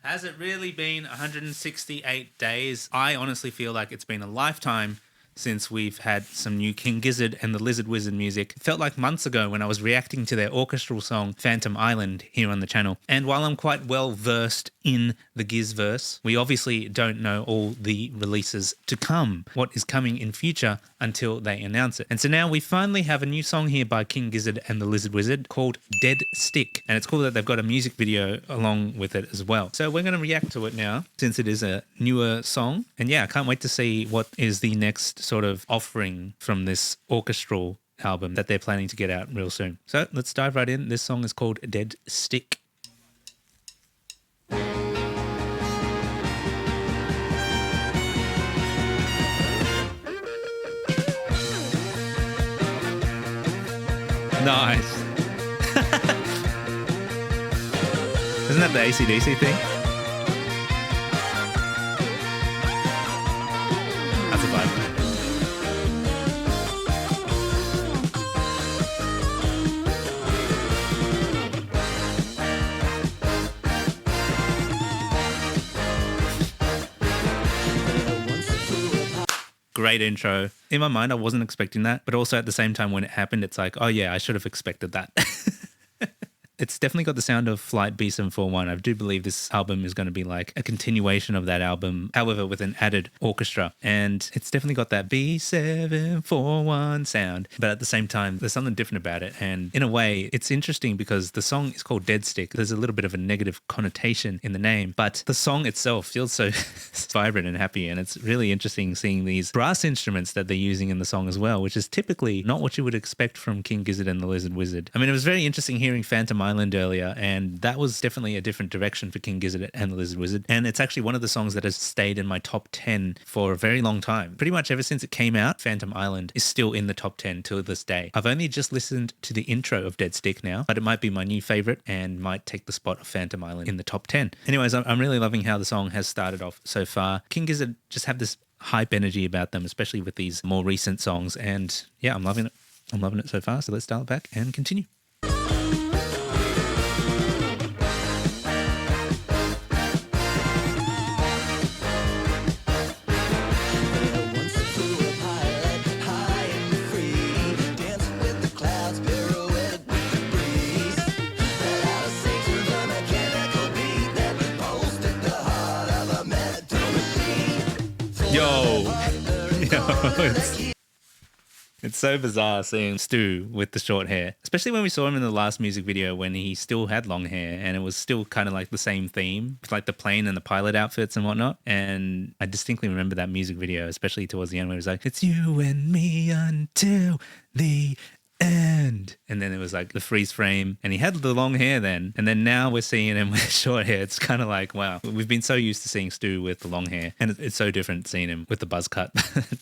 Has it really been 168 days? I honestly feel like it's been a lifetime since we've had some new King Gizzard and the Lizard Wizard music. It felt like months ago when I was reacting to their orchestral song Phantom Island here on the channel. And while I'm quite well versed in the Gizverse, we obviously don't know all the releases to come, what is coming in future until they announce it. And so now we finally have a new song here by King Gizzard and the Lizard Wizard called Deadstick. And it's cool that they've got a music video along with it as well. So we're going to react to it now since it is a newer song. And yeah, I can't wait to see what is the next sort of offering from this orchestral album that they're planning to get out real soon. So let's dive right in. This song is called Deadstick. Nice. Isn't that the AC/DC thing? That's a vibe. Great intro. In my mind, I wasn't expecting that, but also at the same time when it happened, it's like, oh yeah, I should have expected that. It's definitely got the sound of Flight B741. I do believe this album is going to be like a continuation of that album, however, with an added orchestra. And it's definitely got that B741 sound. But at the same time, there's something different about it. And in a way, it's interesting because the song is called Deadstick. There's a little bit of a negative connotation in the name, but the song itself feels so vibrant and happy. And it's really interesting seeing these brass instruments that they're using in the song as well, which is typically not what you would expect from King Gizzard and the Lizard Wizard. I mean, it was very interesting hearing Phantom Island earlier, and that was definitely a different direction for King Gizzard and the Lizard Wizard. And it's actually one of the songs that has stayed in my top 10 for a very long time. Pretty much ever since it came out, Phantom Island is still in the top 10 till this day. I've only just listened to the intro of Deadstick now, but it might be my new favorite and might take the spot of Phantom Island in the top 10. Anyways, I'm really loving how the song has started off so far. King Gizzard just have this hype energy about them, especially with these more recent songs. And yeah, I'm loving it. I'm loving it so far. So let's dial it back and continue. Yo, it's so bizarre seeing Stu with the short hair, especially when we saw him in the last music video when he still had long hair and it was still kind of like the same theme, like the plane and the pilot outfits and whatnot. And I distinctly remember that music video, especially towards the end where it was like, it's you and me until the end. And then it was like the freeze frame and he had the long hair then. And then now we're seeing him with short hair. It's kind of like, wow, we've been so used to seeing Stu with the long hair and it's so different seeing him with the buzz cut.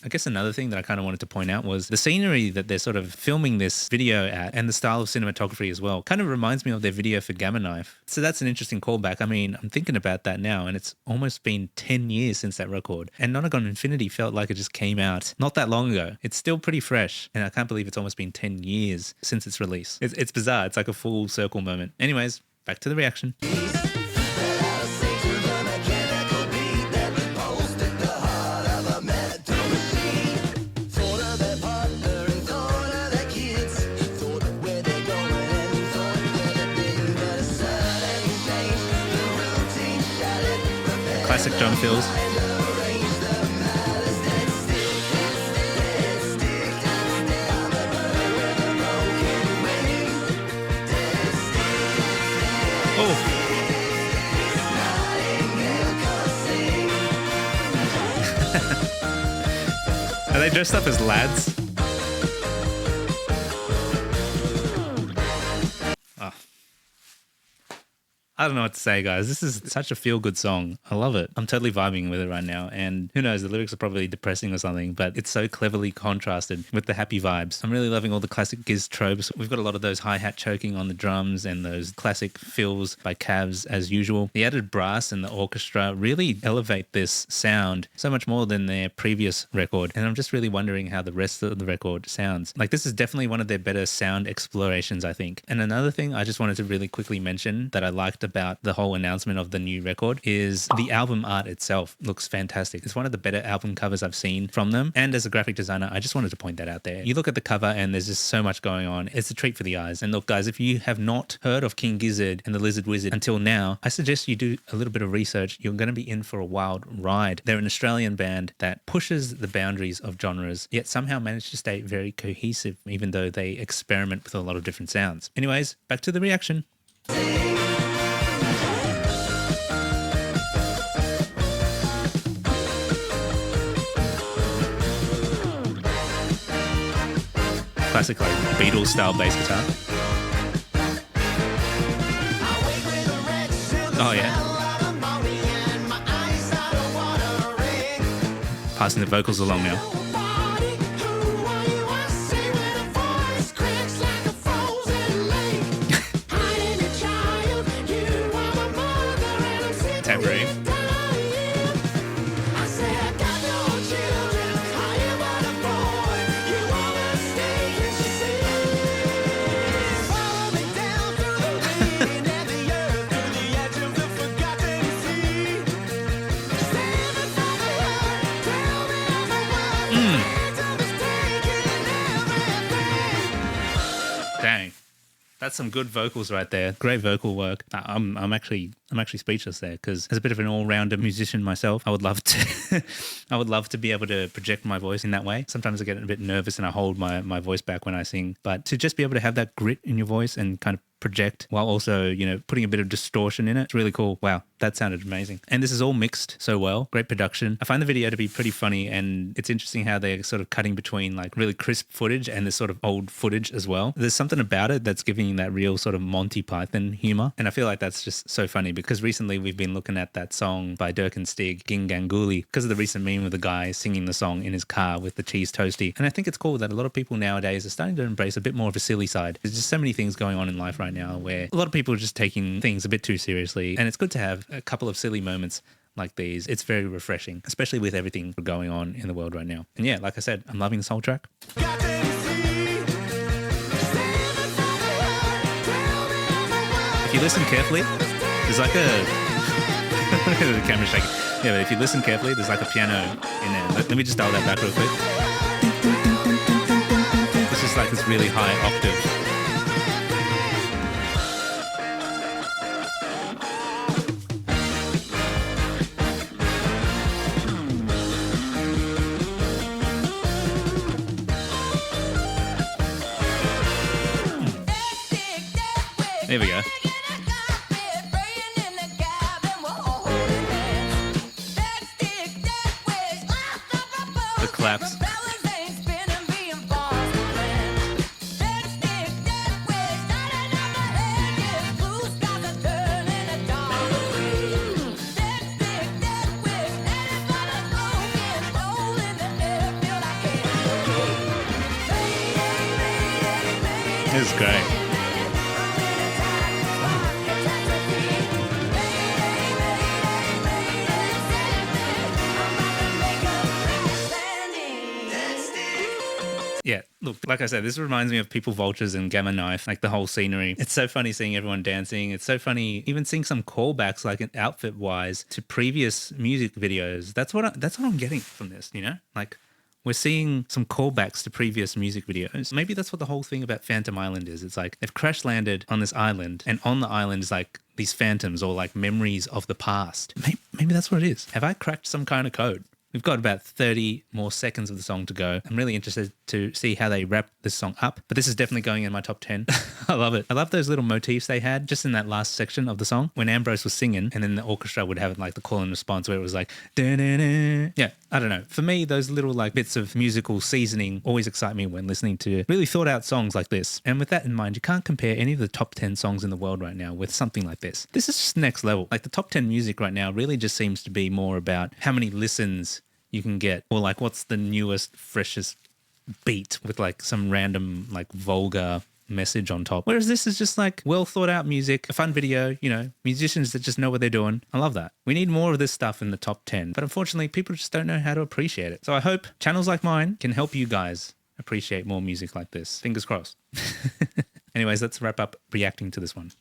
I guess another thing that I kind of wanted to point out was the scenery that they're sort of filming this video at and the style of cinematography as well kind of reminds me of their video for Gamma Knife. So that's an interesting callback. I mean, I'm thinking about that now and it's almost been 10 years since that record. And Nonagon Infinity felt like it just came out not that long ago. It's still pretty fresh and I can't believe it's almost been 10 years since its release. It's bizarre. It's like a full circle moment. Anyways, back to the reaction. Classic John Fills. Are they dressed up as lads? Oh. I don't know what to say, guys. This is such a feel-good song. I love it. I'm totally vibing with it right now. And who knows, the lyrics are probably depressing or something, but it's so cleverly contrasted with the happy vibes. I'm really loving all the classic Giz tropes. We've got a lot of those hi-hat choking on the drums and those classic fills by Cavs as usual. The added brass and the orchestra really elevate this sound so much more than their previous record. And I'm just really wondering how the rest of the record sounds. Like, this is definitely one of their better sound explorations, I think. And another thing I just wanted to really quickly mention that I liked about about the whole announcement of the new record is the album art itself looks fantastic. It's one of the better album covers I've seen from them. And as a graphic designer, I just wanted to point that out there. You look at the cover and there's just so much going on. It's a treat for the eyes. And look, guys, if you have not heard of King Gizzard and the Lizard Wizard until now, I suggest you do a little bit of research. You're going to be in for a wild ride. They're an Australian band that pushes the boundaries of genres, yet somehow manage to stay very cohesive, even though they experiment with a lot of different sounds. Anyways, back to the reaction. Classic like Beatles style bass guitar. Oh yeah. Passing the vocals along now. Tambourine. Dang, that's some good vocals right there. Great vocal work. I'm actually speechless there, because as a bit of an all-rounder musician myself, I would love to be able to project my voice in that way. Sometimes I get a bit nervous and I hold my voice back when I sing, but to just be able to have that grit in your voice and kind of project while also, putting a bit of distortion in it, it's really cool. Wow, that sounded amazing. And this is all mixed so well. Great production. I find the video to be pretty funny, and it's interesting how they're sort of cutting between like really crisp footage and this sort of old footage as well. There's something about it that's giving that real sort of Monty Python humor, and I feel like that's just so funny, because recently we've been looking at that song by Dirk and Stig, Ginganguli, because of the recent meme of the guy singing the song in his car with the cheese toasty. And I think it's cool that a lot of people nowadays are starting to embrace a bit more of a silly side. There's just so many things going on in life right now where a lot of people are just taking things a bit too seriously, and it's good to have a couple of silly moments like these. It's very refreshing, especially with everything going on in the world right now. And yeah, like I said, I'm loving this whole track. If you listen carefully, there's like a the camera's shaking. Yeah, but if you listen carefully, there's like a piano in there. Let me just dial that back real quick. It's just like this really high octave. There we go. The claps. This is great. Yeah, look, like I said, this reminds me of People Vultures and Gamma Knife, like the whole scenery. It's so funny seeing everyone dancing. It's so funny even seeing some callbacks, like an outfit-wise, to previous music videos. That's what I'm getting from this, Like, we're seeing some callbacks to previous music videos. Maybe that's what the whole thing about Phantom Island is. It's like they've crash landed on this island, and on the island is like these phantoms or like memories of the past. Maybe that's what it is. Have I cracked some kind of code? We've got about 30 more seconds of the song to go. I'm really interested to see how they wrap this song up, but this is definitely going in my top 10. I love it. I love those little motifs they had just in that last section of the song when Ambrose was singing, and then the orchestra would have like the call and response where it was like, da-da-da. Yeah, I don't know. For me, those little like bits of musical seasoning always excite me when listening to really thought out songs like this. And with that in mind, you can't compare any of the top 10 songs in the world right now with something like this. This is just next level. Like the top 10 music right now really just seems to be more about how many listens you can get, or like what's the newest, freshest beat with like some random like vulgar message on top. Whereas this is just like well thought out music, a fun video, musicians that just know what they're doing. I love that. We need more of this stuff in the top 10, but unfortunately people just don't know how to appreciate it. So I hope channels like mine can help you guys appreciate more music like this. Fingers crossed. Anyways, let's wrap up reacting to this one.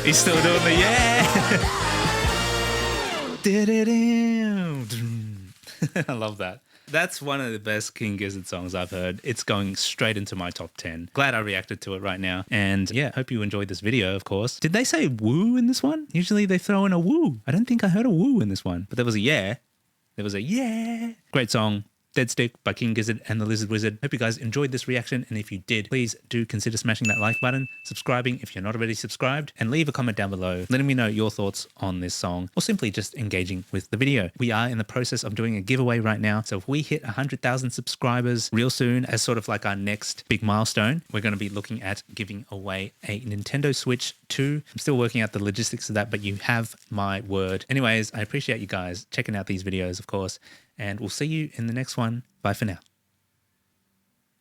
He's still doing the yeah. I love that. That's one of the best King Gizzard songs I've heard. It's going straight into my top 10. Glad I reacted to it right now. And yeah, hope you enjoyed this video, of course. Did they say woo in this one? Usually they throw in a woo. I don't think I heard a woo in this one, but there was a yeah. There was a yeah. Great song. Deadstick by King Gizzard and the Lizard Wizard. Hope you guys enjoyed this reaction, and if you did, please do consider smashing that like button, subscribing if you're not already subscribed, and leave a comment down below letting me know your thoughts on this song, or simply just engaging with the video. We are in the process of doing a giveaway right now, so if we hit 100,000 subscribers real soon as sort of like our next big milestone, we're going to be looking at giving away a Nintendo Switch 2. I'm still working out the logistics of that, but you have my word. Anyways, I appreciate you guys checking out these videos, of course, and we'll see you in the next one. Bye for now.